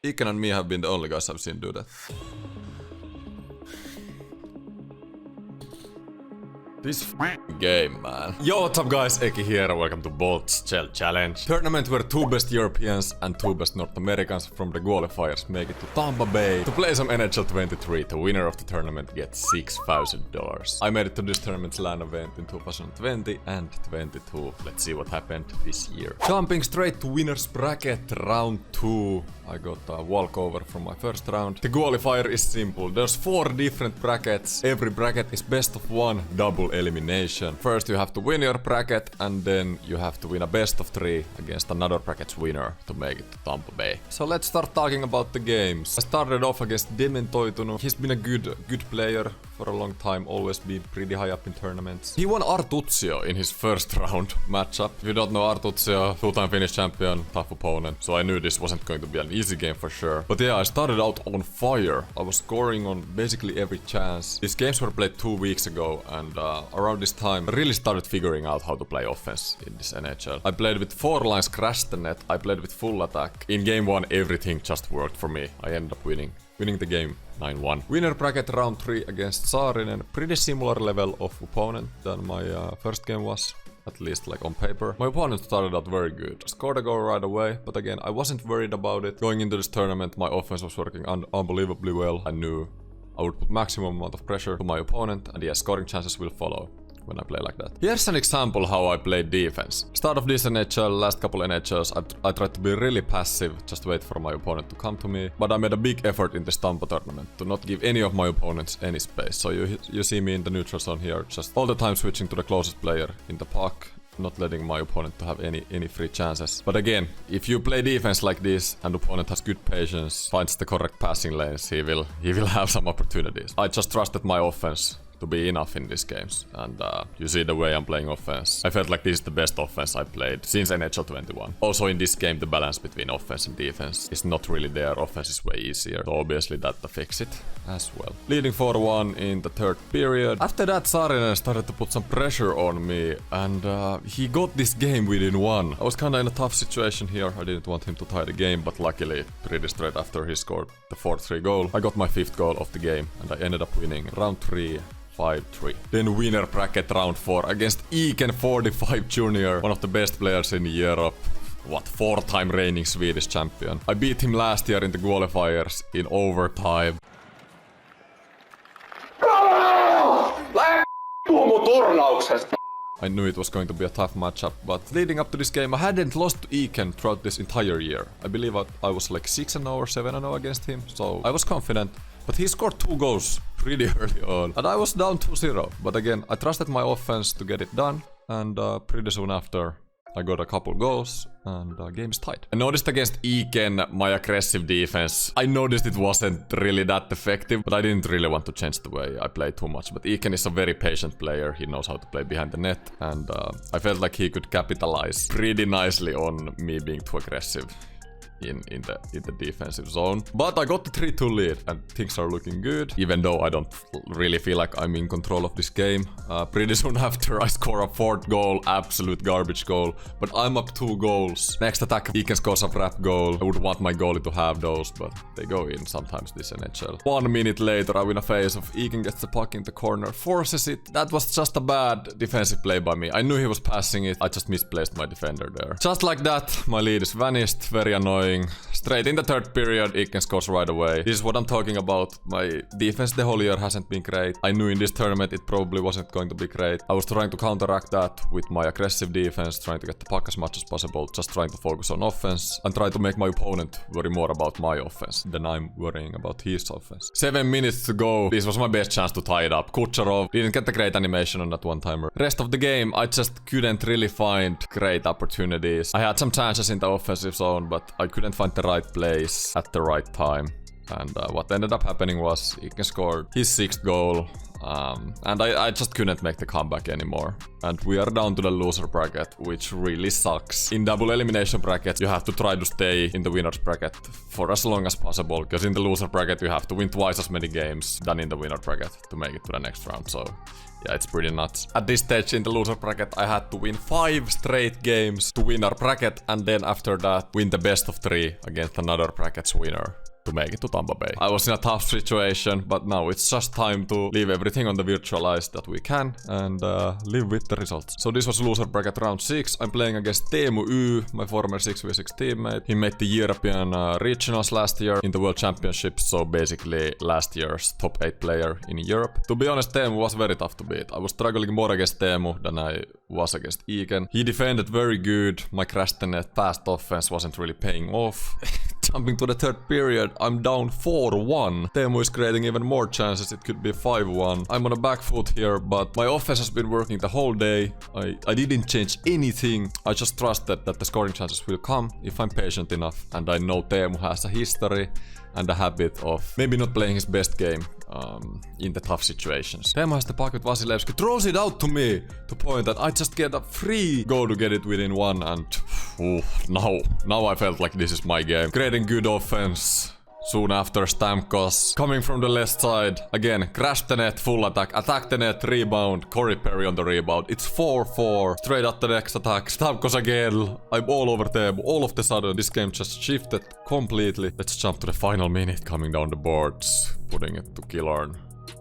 Iken and me have been the only guys I've seen do that. This game, man. Yo, what's up guys, Eki here, welcome to Bolt's Chel Challenge. Tournament where 2 best Europeans and 2 best North Americans from the qualifiers make it to Tampa Bay to play some NHL 23. The winner of the tournament gets $6,000. I made it to this tournament's LAN event in 2020 and 22. Let's see what happened this year. Jumping straight to winner's bracket, round 2. I got a walkover from my first round. The qualifier is simple. There's 4 different brackets. Every bracket is best of 1 double elimination. First you have to win your bracket and then you have to win a best of 3 against another bracket's winner to make it to Tampa Bay. So let's start talking about the games. I started off against Dementoitunut. He's been a good player for a long time, always been pretty high up in tournaments. He won Artuzio in his first round matchup. If you don't know Artuzio, 2-time Finnish champion, tough opponent. So I knew this wasn't going to be an easy game for sure. But yeah, I started out on fire. I was scoring on basically every chance. These games were played 2 weeks ago and around this time I really started figuring out how to play offense in this NHL. I played with 4 lines, crashed the net. I played with full attack. In game 1 everything just worked for me. I ended up winning the game 9-1. Winner bracket round 3 against Saarinen. Pretty similar level of opponent than my first game was. At least like on paper. My opponent started out very good. Scored a goal right away, but again, I wasn't worried about it. Going into this tournament, my offense was working unbelievably well. I knew I would put maximum amount of pressure to my opponent, and yeah, scoring chances will follow when I play like that. Here's an example how I played defense. Start of this NHL, last couple NHLs, I tried to be really passive, just wait for my opponent to come to me. But I made a big effort in this Tampa tournament to not give any of my opponents any space. So you see me in the neutral zone here, just all the time switching to the closest player in the puck, not letting my opponent to have any free chances. But again, if you play defense like this and opponent has good patience, finds the correct passing lanes, he will have some opportunities. I just trusted my offense to be enough in these games, and you see the way I'm playing offense. I felt like this is the best offense I played since NHL 21. Also in this game the balance between offense and defense is not really there. Offense is way easier, so obviously that affects it as well. Leading 4-1 in the 3rd period. After that Saarinen started to put some pressure on me, and he got this game within 1. I was kinda in a tough situation here. I didn't want him to tie the game, but luckily pretty straight after he scored the 4-3 goal, I got my 5th goal of the game and I ended up winning round 3. 5-3. Then winner bracket round 4 against Iken 45 Junior, one of the best players in Europe. What, 4-time reigning Swedish champion. I beat him last year in the qualifiers in overtime. I knew it was going to be a tough matchup, but leading up to this game I hadn't lost to Iken throughout this entire year. I believe I was like 6-0 or 7-0 against him, so I was confident. But he scored 2 goals pretty early on, and I was down 2-0. But again, I trusted my offense to get it done, and pretty soon after I got a couple goals, and game is tied. I noticed against Iken my aggressive defense. I noticed it wasn't really that effective, but I didn't really want to change the way I play too much. But Iken is a very patient player. He knows how to play behind the net, and I felt like he could capitalize pretty nicely on me being too aggressive in the defensive zone. But I got the 3-2 lead and things are looking good, even though I don't really feel like I'm in control of this game. Pretty soon after I score a 4th goal, absolute garbage goal, but I'm up 2 goals. Next attack, Iken scores a wrap goal. I would want my goalie to have those, but they go in sometimes this NHL. 1 minute later I win a face-off. Iken gets the puck in the corner, forces it. That was just a bad defensive play by me. I knew he was passing it, I just misplaced my defender there. Just like that, my lead is vanished. Very annoying. Straight in the 3rd period, Iken scores right away. This is what I'm talking about. My defense the whole year hasn't been great. I knew in this tournament it probably wasn't going to be great. I was trying to counteract that with my aggressive defense, trying to get the puck as much as possible, just trying to focus on offense and try to make my opponent worry more about my offense than I'm worrying about his offense. 7 minutes to go. This was my best chance to tie it up. Kucherov didn't get the great animation on that one-timer. Rest of the game, I just couldn't really find great opportunities. I had some chances in the offensive zone, but I couldn't find the right place at the right time. And what ended up happening was Iken scored his 6th goal. And I just couldn't make the comeback anymore. And we are down to the loser bracket, which really sucks. In double elimination brackets, you have to try to stay in the winner's bracket for as long as possible, because in the loser bracket you have to win twice as many games than in the winner bracket to make it to the next round. So yeah, it's pretty nuts. At this stage in the loser bracket, I had to win 5 straight games to win our bracket, and then after that win the best of 3 against another bracket's winner to make it to Tampa Bay. I was in a tough situation, but now it's just time to leave everything on the virtual ice that we can and live with the results. So this was loser bracket round 6. I'm playing against Teemu Y, my former 6v6 teammate. He made the European regionals last year in the World Championships, so basically last year's top 8 player in Europe. To be honest, Teemu was very tough to beat. I was struggling more against Teemu than I was against Iken. He defended very good. My crash the net fast offense wasn't really paying off. Jumping to the 3rd period, I'm down 4-1. Teemu is creating even more chances, it could be 5-1. I'm on a back foot here, but my offense has been working the whole day. I didn't change anything. I just trusted that the scoring chances will come if I'm patient enough. And I know Teemu has a history and a habit of maybe not playing his best game in the tough situations. Teemu has the puck with Vasilevsky, throws it out to me to point that I just get a free goal to get it within 1, and now I felt like this is my game. Creating good offense. Soon after, Stamkos coming from the left side. Again, crash the net, full attack the net, rebound, Corey Perry on the rebound. It's 4-4. Straight at the next attack, Stamkos again. I'm all over Teemu. All of the sudden, this game just shifted completely. Let's jump to the final minute, coming down the boards, putting it to Killorn.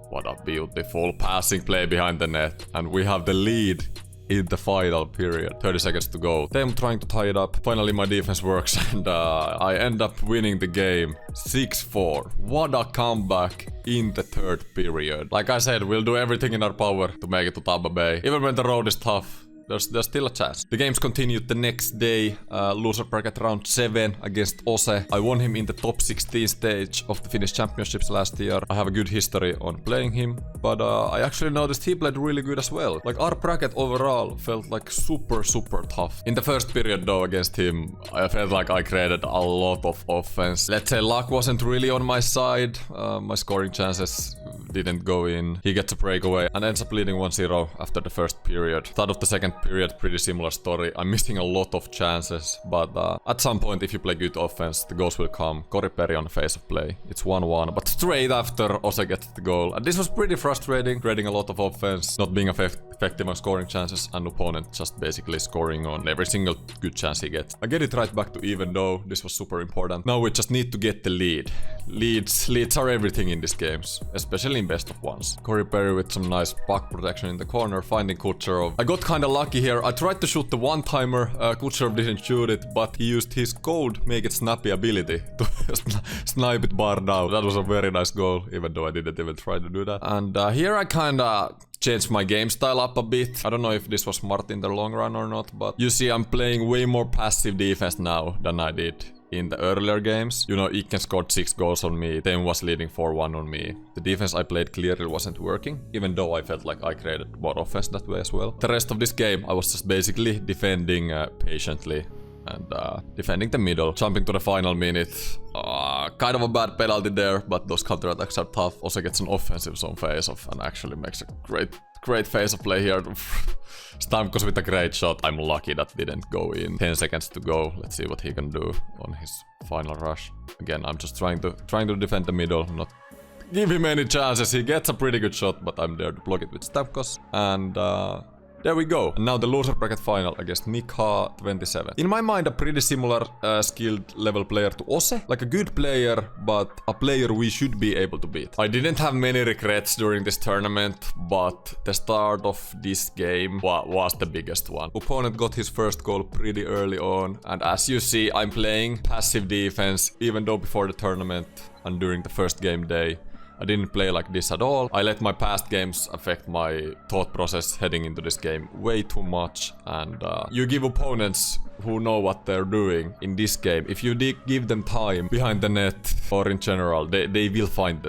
What a beautiful passing play behind the net. And we have the lead in the final period. 30 seconds to go. Teemu trying to tie it up. Finally my defense works and I end up winning the game 6-4. What a comeback in the 3rd period. Like I said, we'll do everything in our power to make it to Tampa Bay. Even when the road is tough, there's still a chance. The games continued the next day. Loser bracket round 7 against Ose. I won him in the top 16 stage of the Finnish Championships last year. I have a good history on playing him, but I actually noticed he played really good as well. Like our bracket overall felt like super tough. In the 1st period though against him, I felt like I created a lot of offense. Let's say luck wasn't really on my side. My scoring chances didn't go in. He gets a breakaway and ends up leading 1-0 after the 1st period. Start of the 2nd period, pretty similar story. I'm missing a lot of chances, but at some point, if you play good offense, the goals will come. Corey Perry on the face of play. It's 1-1, but straight after, Ose gets the goal. And this was pretty frustrating, creating a lot of offense, not being effective on scoring chances, and opponent just basically scoring on every single good chance he gets. I get it right back to even though this was super important. Now we just need to get the lead. Leads are everything in these games, especially in best of ones. Corey Perry with some nice puck protection in the corner, finding Kucherov. I got kinda lucky here. I tried to shoot the one-timer. Kucherov didn't shoot it, but he used his cold make it snappy ability to snipe it bar down. That was a very nice goal, even though I didn't even try to do that. And here I kinda changed my game style up a bit. I don't know if this was smart in the long run or not, but you see I'm playing way more passive defense now than I did in the earlier games. You know, Iken scored 6 goals on me, Teemu was leading 4-1 on me. The defense I played clearly wasn't working, even though I felt like I created more offense that way as well. The rest of this game, I was just basically defending patiently and defending the middle. Jumping to the final minute. Kind of a bad penalty there, but those counterattacks are tough. Also gets an offensive zone face-off and actually makes a great face-off play here. Stamkos with a great shot. I'm lucky that didn't go in. 10 seconds to go. Let's see what he can do on his final rush. Again, I'm just trying to defend the middle, not give him any chances. He gets a pretty good shot, but I'm there to block it with Stamkos. And there we go. And now the loser bracket final against Mikha 27. In my mind, a pretty similar skilled level player to Ose. Like a good player, but a player we should be able to beat. I didn't have many regrets during this tournament, but the start of this game was the biggest one. Opponent got his first goal pretty early on, and as you see, I'm playing passive defense, even though before the tournament and during the first game day, I didn't play like this at all. I let my past games affect my thought process heading into this game way too much. And you give opponents who know what they're doing in this game, if you give them time behind the net or in general, they will find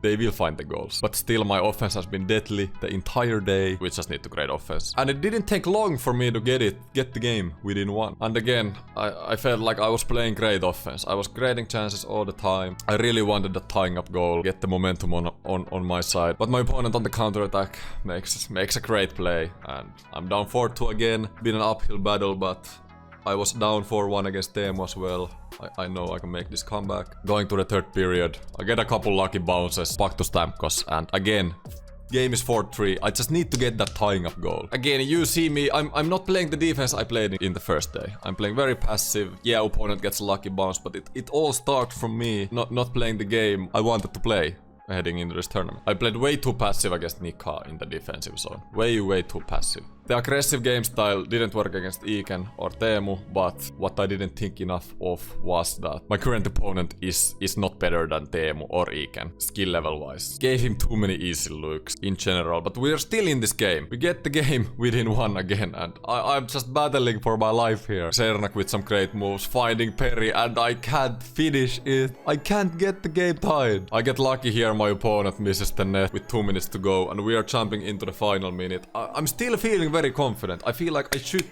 they will find the goals. But still, my offense has been deadly the entire day. We just need to create offense. And it didn't take long for me to get the game within one. And again, I felt like I was playing great offense. I was creating chances all the time. I really wanted the tying up goal, get the momentum on my side. But my opponent on the counter-attack makes a great play. And I'm down 4-2 again. Been an uphill battle, but I was down 4-1 against Teemu as well. I know I can make this comeback. Going to the third period, I get a couple lucky bounces, back to Stamkos, and again, game is 4-3. I just need to get that tying up goal. Again, you see me, I'm not playing the defense I played in the first day. I'm playing very passive. Yeah, opponent gets a lucky bounce, but it all starts from me not playing the game I wanted to play heading into this tournament. I played way too passive against Nika in the defensive zone. Way too passive. The aggressive game style didn't work against Iken or Teemu, but what I didn't think enough of was that my current opponent is not better than Teemu or Iken, skill level wise. Gave him too many easy looks in general, but we're still in this game. We get the game within one again, and I'm just battling for my life here. Sernak with some great moves, finding Perry, and I can't finish it. I can't get the game tied. I get lucky here, my opponent misses the net with 2 minutes to go, and we are jumping into the final minute. I'm still feeling very confident. I feel like I should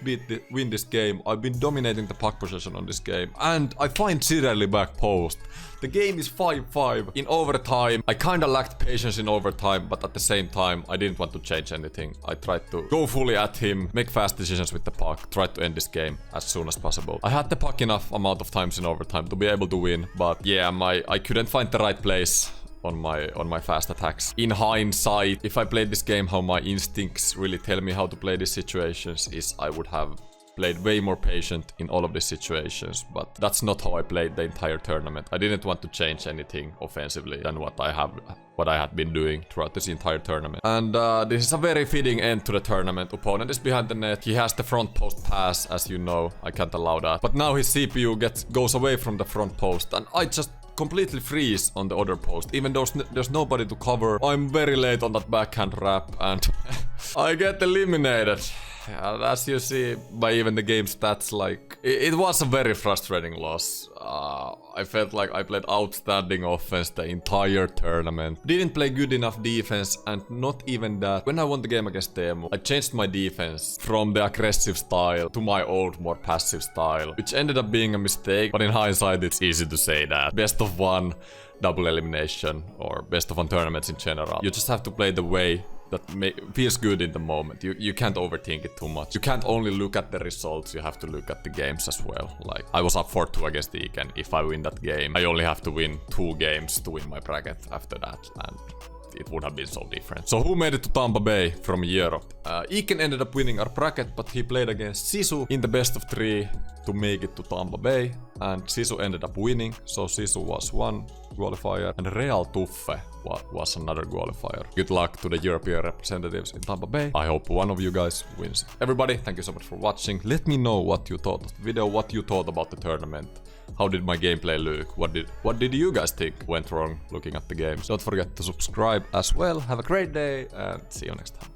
win this game. I've been dominating the puck possession on this game, and I find Cirelli back post. The game is 5-5 in overtime. I kinda lacked patience in overtime, but at the same time, I didn't want to change anything. I tried to go fully at him, make fast decisions with the puck, try to end this game as soon as possible. I had the puck enough amount of times in overtime to be able to win, but yeah, I couldn't find the right place on my fast attacks. In hindsight, if I played this game how my instincts really tell me how to play these situations, is I would have played way more patient in all of these situations, but that's not how I played the entire tournament. I didn't want to change anything offensively than what I had been doing throughout this entire tournament. And this is a very fitting end to the tournament. Opponent is behind the net. He has the front post pass, as you know. I can't allow that. But now his CPU goes away from the front post, and I just completely freeze on the other post, even though there's nobody to cover. I'm very late on that backhand wrap, and I get eliminated. As you see by even the game stats, like, it was a very frustrating loss. I felt like I played outstanding offense the entire tournament. Didn't play good enough defense, and not even that. When I won the game against Teemu, I changed my defense from the aggressive style to my old, more passive style, which ended up being a mistake, but in hindsight, it's easy to say that. Best of one, double elimination, or best of one tournaments in general. You just have to play the way that feels good in the moment. You can't overthink it too much. You can't only look at the results, you have to look at the games as well. Like, I was up 4-2 against Iken. If I win that game, I only have to win 2 games to win my bracket after that, and it would have been so different. So who made it to Tampa Bay from Europe? Iken ended up winning our bracket, but he played against Sisu in the best of 3 to make it to Tampa Bay, and Sisu ended up winning, so Sisu was one qualifier, and Real Tuffe was another qualifier. Good luck to the European representatives in Tampa Bay. I hope one of you guys wins. Everybody, thank you so much for watching. Let me know what you thought of the video, what you thought about the tournament. How did my gameplay look? What did you guys think went wrong looking at the games? Don't forget to subscribe as well. Have a great day, and see you next time.